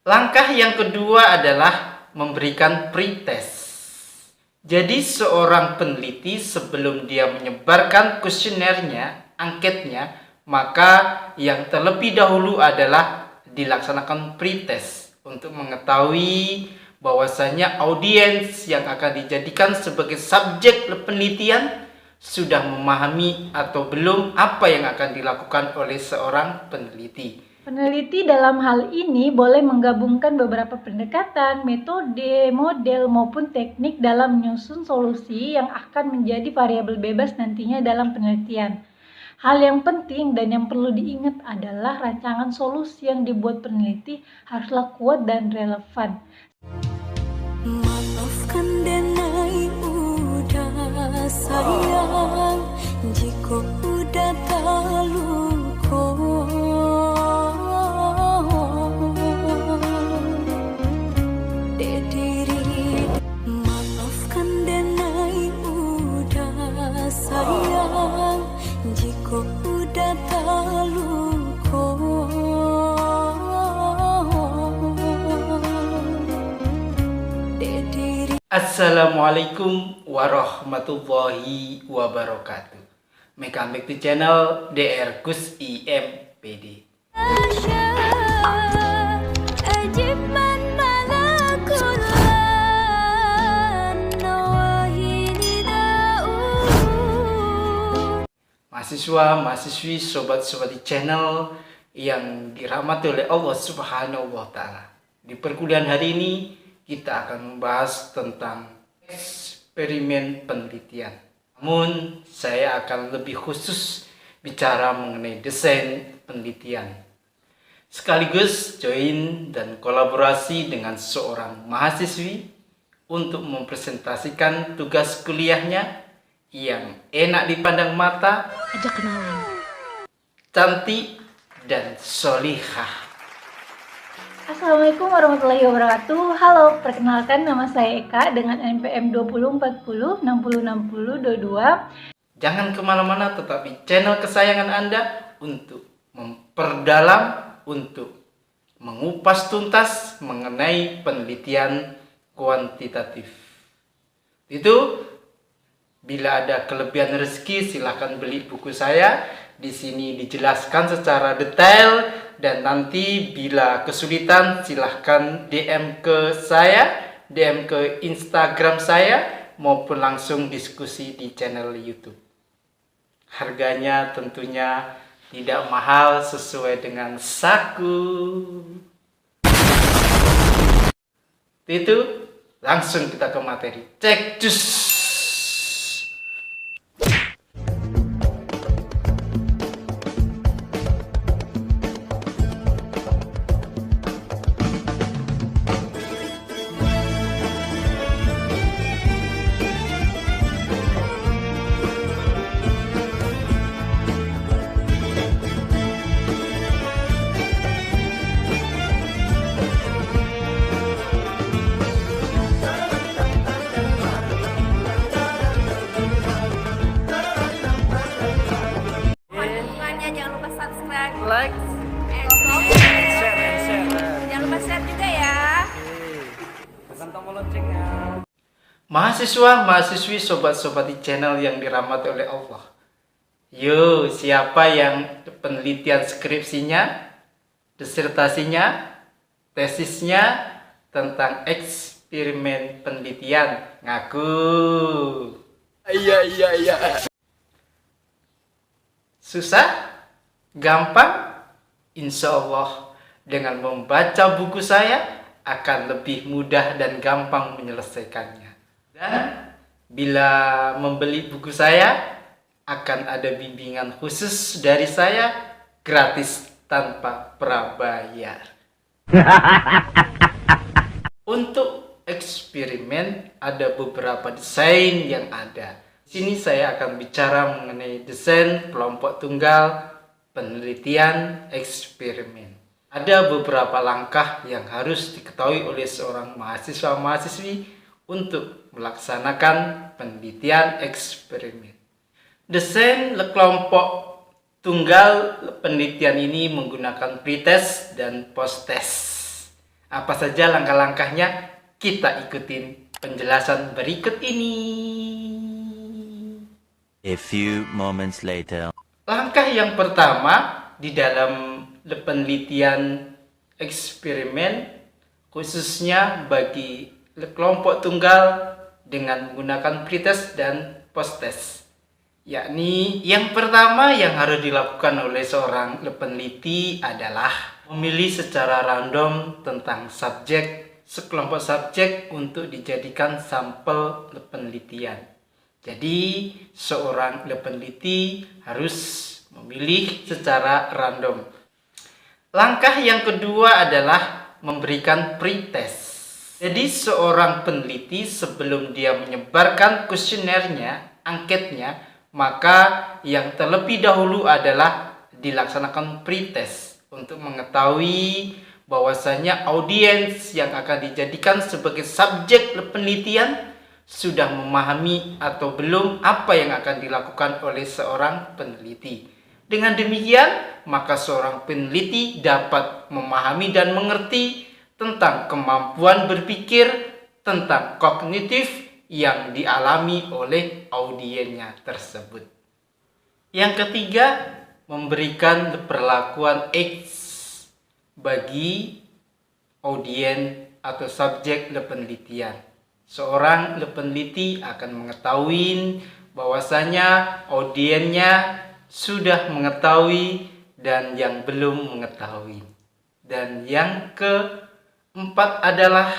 Langkah yang kedua adalah memberikan pretest. Jadi seorang peneliti sebelum dia menyebarkan kuesionernya, angketnya, maka yang terlebih dahulu adalah dilaksanakan pretest untuk mengetahui bahwasanya audiens yang akan dijadikan sebagai subjek penelitian sudah memahami atau belum apa yang akan dilakukan oleh seorang peneliti. Peneliti dalam hal ini boleh menggabungkan beberapa pendekatan, metode, model, maupun teknik dalam menyusun solusi yang akan menjadi variabel bebas nantinya dalam penelitian. Hal yang penting dan yang perlu diingat adalah rancangan solusi yang dibuat peneliti haruslah kuat dan relevan. Maafkan denai udah sayang, jika udah terluka. Maafkan denai udah sayang, jika udah terluka. Assalamualaikum warahmatullahi wabarakatuh. Welcome back to channel DR Gus IMPD. Mahasiswa-mahasiswi, sobat-sobat di channel yang dirahmati oleh Allah Subhanahu wa Ta'ala. Di perkuliahan hari ini kita akan membahas tentang eksperimen penelitian. Namun saya akan lebih khusus bicara mengenai desain penelitian. Sekaligus join dan kolaborasi dengan seorang mahasiswi untuk mempresentasikan tugas kuliahnya yang enak dipandang mata, Ajak kenalan, cantik, dan solihah. Assalamualaikum warahmatullahi wabarakatuh. Halo, perkenalkan nama saya Eka dengan NPM 2040 6060 22. Jangan kemana-mana, tetapi channel kesayangan Anda untuk memperdalam, untuk mengupas tuntas mengenai penelitian kuantitatif. Itu bila ada kelebihan rezeki silahkan beli buku saya. Di sini dijelaskan secara detail, dan nanti bila kesulitan silahkan DM ke saya, DM ke Instagram saya, maupun langsung diskusi di channel YouTube. Harganya tentunya tidak mahal, sesuai dengan saku. Itu langsung kita ke materi. Cek cus. jangan lupa subscribe, Like, share. Jangan lupa share juga ya. tekan tombol loncengnya. Mahasiswa, mahasiswi, sobat-sobat di channel yang dirahmati oleh Allah. Yo, siapa yang penelitian skripsinya, disertasinya, tesisnya tentang eksperimen penelitian? Ngaku. Iya. Susah? Gampang? Insya Allah dengan membaca buku saya akan lebih mudah dan gampang menyelesaikannya. Dan bila membeli buku saya akan ada bimbingan khusus dari saya gratis tanpa prabayar. Untuk eksperimen ada beberapa desain yang ada. Di sini saya akan bicara mengenai desain kelompok tunggal penelitian eksperimen. Ada beberapa langkah yang harus diketahui oleh seorang mahasiswa-mahasiswi untuk melaksanakan penelitian eksperimen. Desain kelompok tunggal penelitian ini menggunakan pretest dan posttest. Apa saja langkah-langkahnya? Kita ikutin penjelasan berikut ini. A few moments later. Langkah yang pertama di dalam penelitian eksperimen, khususnya bagi kelompok tunggal dengan menggunakan pretest dan posttest. Yakni yang pertama yang harus dilakukan oleh seorang peneliti adalah memilih secara random tentang sekelompok subjek untuk dijadikan sampel penelitian. Jadi seorang peneliti harus memilih secara random. Langkah yang kedua adalah memberikan pretest. Jadi seorang peneliti sebelum dia menyebarkan kuesionernya, angketnya, maka yang terlebih dahulu adalah dilaksanakan pretest untuk mengetahui bahwasanya audiens yang akan dijadikan sebagai subjek penelitian sudah memahami atau belum apa yang akan dilakukan oleh seorang peneliti. Dengan demikian, maka seorang peneliti dapat memahami dan mengerti tentang kemampuan berpikir, tentang kognitif yang dialami oleh audiennya tersebut. Yang ketiga, memberikan perlakuan X bagi audien atau subjek penelitian. Seorang peneliti akan mengetahui bahwasanya audiennya sudah mengetahui dan yang belum mengetahui. Dan yang keempat adalah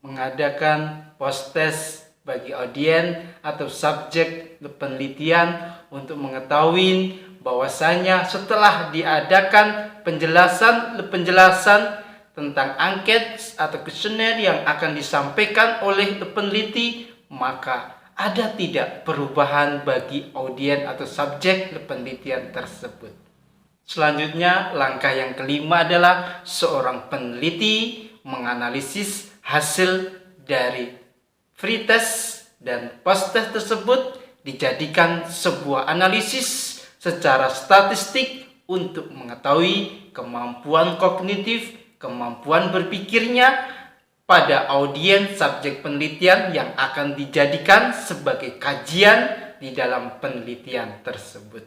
mengadakan posttest bagi audien atau subjek penelitian untuk mengetahui bahwasanya setelah diadakan penjelasan tentang angket atau kuesioner yang akan disampaikan oleh peneliti, maka ada tidak perubahan bagi audien atau subjek penelitian tersebut. Selanjutnya, langkah yang kelima adalah seorang peneliti menganalisis hasil dari pretest dan posttest tersebut dijadikan sebuah analisis secara statistik untuk mengetahui kemampuan kognitif, kemampuan berpikirnya pada audien subjek penelitian yang akan dijadikan sebagai kajian di dalam penelitian tersebut.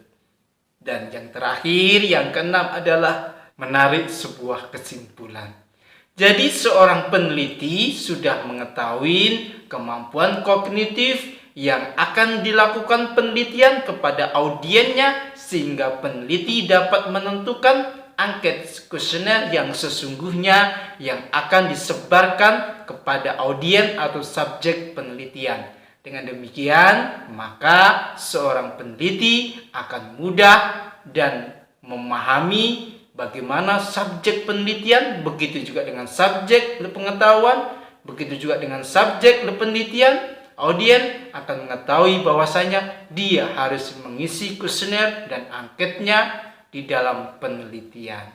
Dan yang terakhir, yang keenam adalah menarik sebuah kesimpulan. Jadi seorang peneliti sudah mengetahui kemampuan kognitif yang akan dilakukan penelitian kepada audiennya sehingga peneliti dapat menentukan angket kuesioner yang sesungguhnya yang akan disebarkan kepada audien atau subjek penelitian. Dengan demikian, maka seorang peneliti akan mudah dan memahami bagaimana subjek penelitian, begitu juga dengan subjek pengetahuan, begitu juga dengan subjek penelitian. Audien akan mengetahui bahwasanya dia harus mengisi kuesioner dan angketnya di dalam penelitian.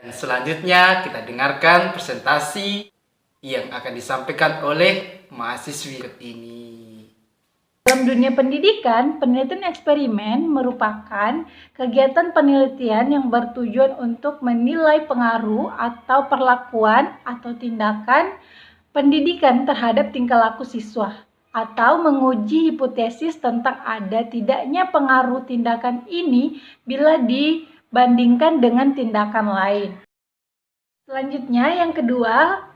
Dan selanjutnya kita dengarkan presentasi yang akan disampaikan oleh mahasiswi ini. Dalam dunia pendidikan, penelitian eksperimen merupakan kegiatan penelitian yang bertujuan untuk menilai pengaruh atau perlakuan atau tindakan pendidikan terhadap tingkah laku siswa atau menguji hipotesis tentang ada tidaknya pengaruh tindakan ini bila dibandingkan dengan tindakan lain. Selanjutnya yang kedua,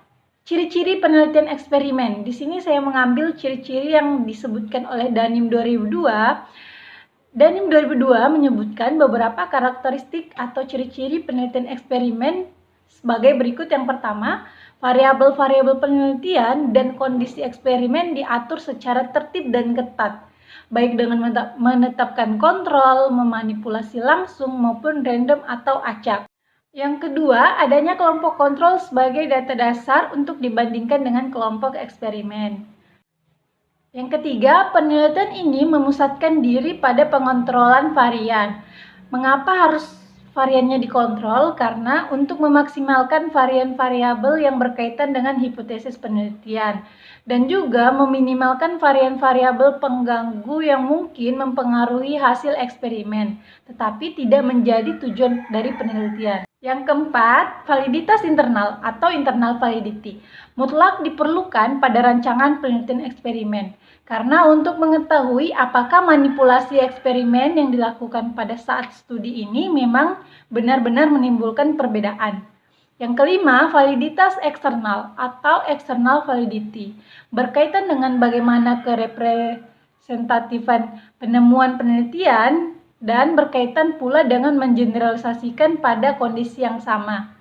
ciri-ciri penelitian eksperimen. Di sini saya mengambil ciri-ciri yang disebutkan oleh Danim 2002. Danim 2002 menyebutkan beberapa karakteristik atau ciri-ciri penelitian eksperimen sebagai berikut. Yang pertama, variabel-variabel penelitian dan kondisi eksperimen diatur secara tertib dan ketat, baik dengan menetapkan kontrol, memanipulasi langsung maupun random atau acak. Yang kedua, adanya kelompok kontrol sebagai data dasar untuk dibandingkan dengan kelompok eksperimen. Yang ketiga, penelitian ini memusatkan diri pada pengontrolan varian. Mengapa harus variannya dikontrol? Karena untuk memaksimalkan varian variabel yang berkaitan dengan hipotesis penelitian dan juga meminimalkan varian variabel pengganggu yang mungkin mempengaruhi hasil eksperimen, tetapi tidak menjadi tujuan dari penelitian. Yang keempat, validitas internal atau internal validity. Mutlak diperlukan pada rancangan penelitian eksperimen. Karena untuk mengetahui apakah manipulasi eksperimen yang dilakukan pada saat studi ini memang benar-benar menimbulkan perbedaan. Yang kelima, validitas eksternal atau external validity. Berkaitan dengan bagaimana kerepresentatifan penemuan penelitian dan berkaitan pula dengan mengeneralisasikan pada kondisi yang sama.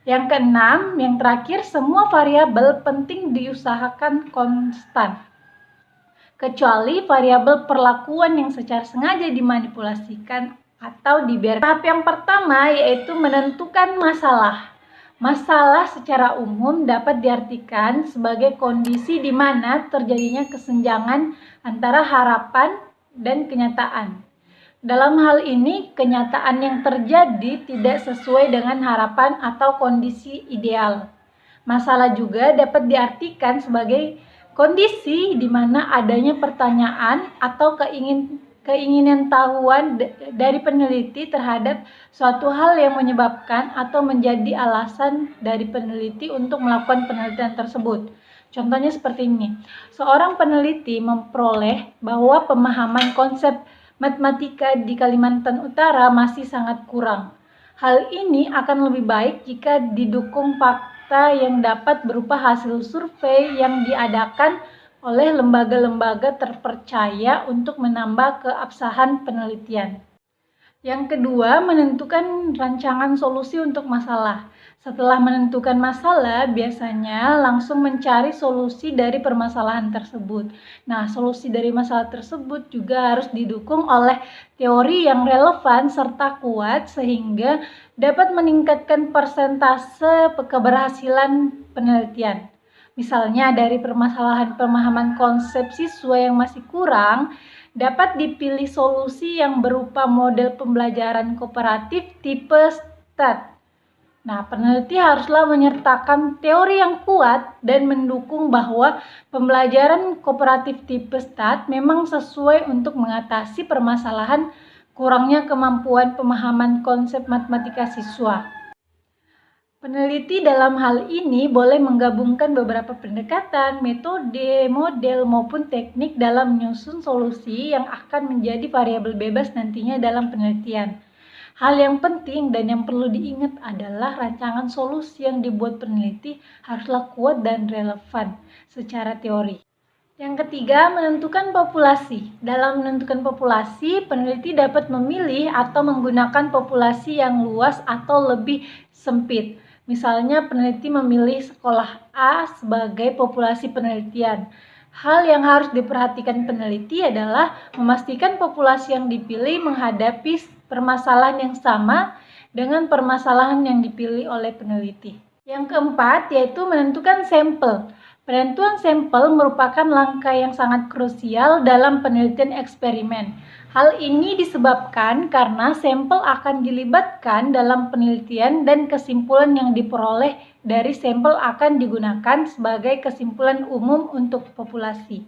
Yang keenam, yang terakhir, semua variabel penting diusahakan konstan, kecuali variabel perlakuan yang secara sengaja dimanipulasikan atau dibiarkan. Tahap yang pertama yaitu menentukan masalah. Masalah secara umum dapat diartikan sebagai kondisi di mana terjadinya kesenjangan antara harapan dan kenyataan. Dalam hal ini, kenyataan yang terjadi tidak sesuai dengan harapan atau kondisi ideal. Masalah juga dapat diartikan sebagai kondisi di mana adanya pertanyaan atau keinginan tahuan dari peneliti terhadap suatu hal yang menyebabkan atau menjadi alasan dari peneliti untuk melakukan penelitian tersebut. Contohnya seperti ini. Seorang peneliti memperoleh bahwa pemahaman konsep matematika di Kalimantan Utara masih sangat kurang. Hal ini akan lebih baik jika didukung fakta yang dapat berupa hasil survei yang diadakan oleh lembaga-lembaga terpercaya untuk menambah keabsahan penelitian. Yang kedua, menentukan rancangan solusi untuk masalah. Setelah menentukan masalah, biasanya langsung mencari solusi dari permasalahan tersebut. Nah, solusi dari masalah tersebut juga harus didukung oleh teori yang relevan serta kuat sehingga dapat meningkatkan persentase keberhasilan penelitian. Misalnya dari permasalahan pemahaman konsep siswa yang masih kurang, dapat dipilih solusi yang berupa model pembelajaran kooperatif tipe STAT. Nah, peneliti haruslah menyertakan teori yang kuat dan mendukung bahwa pembelajaran kooperatif tipe STAT memang sesuai untuk mengatasi permasalahan kurangnya kemampuan pemahaman konsep matematika siswa. Peneliti dalam hal ini boleh menggabungkan beberapa pendekatan, metode, model, maupun teknik dalam menyusun solusi yang akan menjadi variabel bebas nantinya dalam penelitian. Hal yang penting dan yang perlu diingat adalah rancangan solusi yang dibuat peneliti haruslah kuat dan relevan secara teori. Yang ketiga, menentukan populasi. Dalam menentukan populasi, peneliti dapat memilih atau menggunakan populasi yang luas atau lebih sempit. Misalnya, peneliti memilih sekolah A sebagai populasi penelitian. Hal yang harus diperhatikan peneliti adalah memastikan populasi yang dipilih menghadapi permasalahan yang sama dengan permasalahan yang dipilih oleh peneliti. Yang keempat, yaitu menentukan sampel. Penentuan sampel merupakan langkah yang sangat krusial dalam penelitian eksperimen. Hal ini disebabkan karena sampel akan dilibatkan dalam penelitian dan kesimpulan yang diperoleh dari sampel akan digunakan sebagai kesimpulan umum untuk populasi.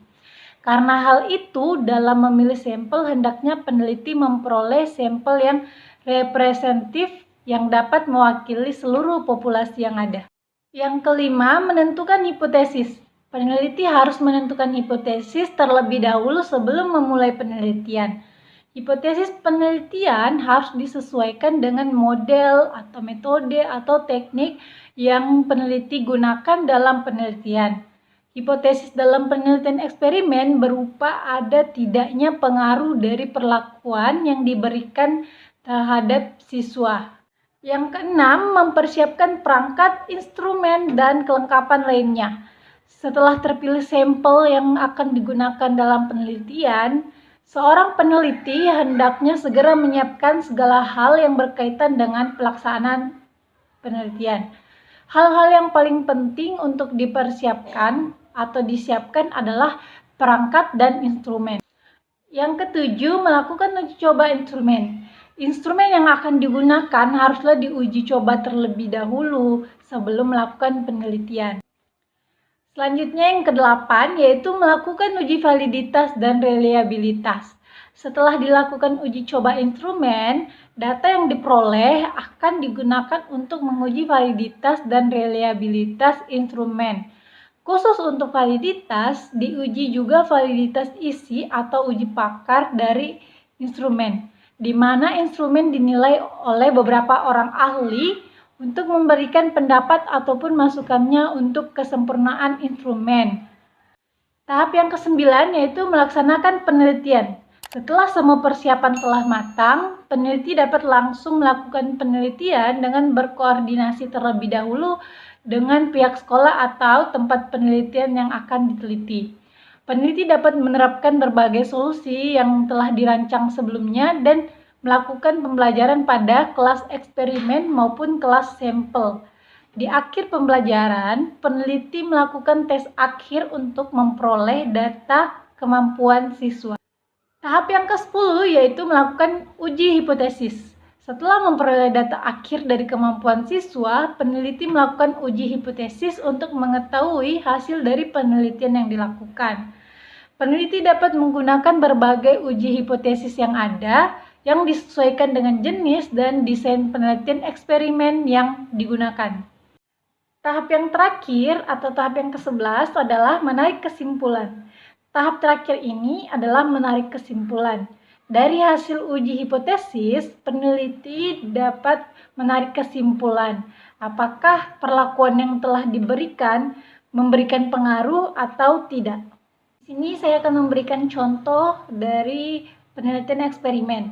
Karena hal itu, dalam memilih sampel hendaknya peneliti memperoleh sampel yang representatif yang dapat mewakili seluruh populasi yang ada. Yang kelima, menentukan hipotesis. Peneliti harus menentukan hipotesis terlebih dahulu sebelum memulai penelitian. Hipotesis penelitian harus disesuaikan dengan model atau metode atau teknik yang peneliti gunakan dalam penelitian. Hipotesis dalam penelitian eksperimen berupa ada tidaknya pengaruh dari perlakuan yang diberikan terhadap siswa. Yang keenam, mempersiapkan perangkat, instrumen, dan kelengkapan lainnya. Setelah terpilih sampel yang akan digunakan dalam penelitian, seorang peneliti hendaknya segera menyiapkan segala hal yang berkaitan dengan pelaksanaan penelitian. Hal-hal yang paling penting untuk dipersiapkan atau disiapkan adalah perangkat dan instrumen. Yang ketujuh, melakukan uji coba instrumen. Instrumen yang akan digunakan haruslah diuji coba terlebih dahulu sebelum melakukan penelitian. Selanjutnya yang kedelapan, yaitu melakukan uji validitas dan reliabilitas. Setelah dilakukan uji coba instrumen, Data yang diperoleh akan digunakan untuk menguji validitas dan reliabilitas instrumen. Khusus untuk validitas, diuji juga validitas isi atau uji pakar dari instrumen, di mana instrumen dinilai oleh beberapa orang ahli untuk memberikan pendapat ataupun masukannya untuk kesempurnaan instrumen. Tahap yang kesembilan yaitu melaksanakan penelitian. Setelah semua persiapan telah matang, peneliti dapat langsung melakukan penelitian dengan berkoordinasi terlebih dahulu dengan pihak sekolah atau tempat penelitian yang akan diteliti. Peneliti dapat menerapkan berbagai solusi yang telah dirancang sebelumnya dan melakukan pembelajaran pada kelas eksperimen maupun kelas sampel. Di akhir pembelajaran, peneliti melakukan tes akhir untuk memperoleh data kemampuan siswa. Tahap yang ke-10 yaitu melakukan uji hipotesis. Setelah memperoleh data akhir dari kemampuan siswa, peneliti melakukan uji hipotesis untuk mengetahui hasil dari penelitian yang dilakukan. Peneliti dapat menggunakan berbagai uji hipotesis yang ada, yang disesuaikan dengan jenis dan desain penelitian eksperimen yang digunakan. Tahap yang terakhir atau tahap yang ke-11 adalah menarik kesimpulan. Tahap terakhir ini adalah menarik kesimpulan. Dari hasil uji hipotesis, peneliti dapat menarik kesimpulan apakah perlakuan yang telah diberikan memberikan pengaruh atau tidak. Di sini saya akan memberikan contoh dari penelitian eksperimen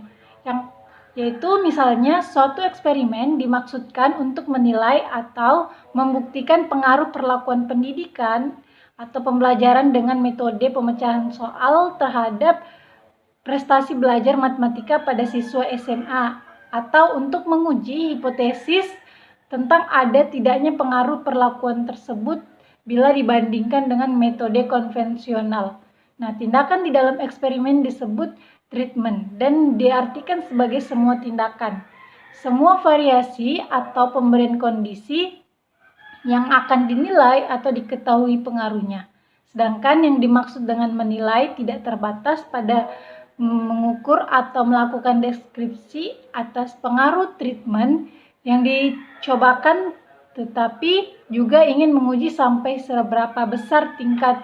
yaitu misalnya suatu eksperimen dimaksudkan untuk menilai atau membuktikan pengaruh perlakuan pendidikan atau pembelajaran dengan metode pemecahan soal terhadap prestasi belajar matematika pada siswa SMA, atau untuk menguji hipotesis tentang ada tidaknya pengaruh perlakuan tersebut bila dibandingkan dengan metode konvensional. Nah, tindakan di dalam eksperimen disebut treatment dan diartikan sebagai semua tindakan, semua variasi atau pemberian kondisi yang akan dinilai atau diketahui pengaruhnya. Sedangkan yang dimaksud dengan menilai tidak terbatas pada mengukur atau melakukan deskripsi atas pengaruh treatment yang dicobakan, tetapi juga ingin menguji sampai seberapa besar tingkat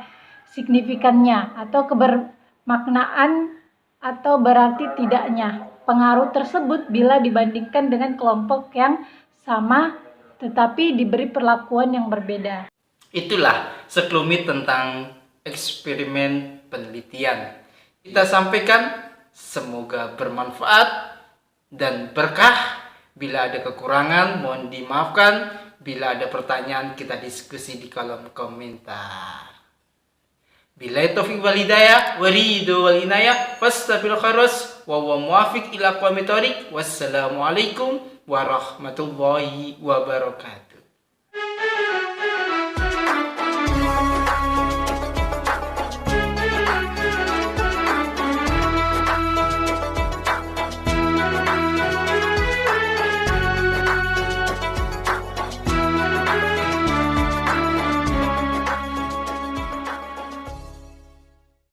signifikannya atau kebermaknaan atau berarti tidaknya pengaruh tersebut bila dibandingkan dengan kelompok yang sama tetapi diberi perlakuan yang berbeda. Itulah sekelumit tentang eksperimen penelitian. Kita sampaikan, semoga bermanfaat dan berkah. Bila ada kekurangan, mohon dimaafkan. Bila ada pertanyaan, kita diskusi di kolom komentar. Billahi taufiq wal hidayah, waridu wal inayah, fastabil kharas, wa huwa muwafiq ila aqwamit thoriq. Wassalamualaikum warahmatullahi wabarakatuh.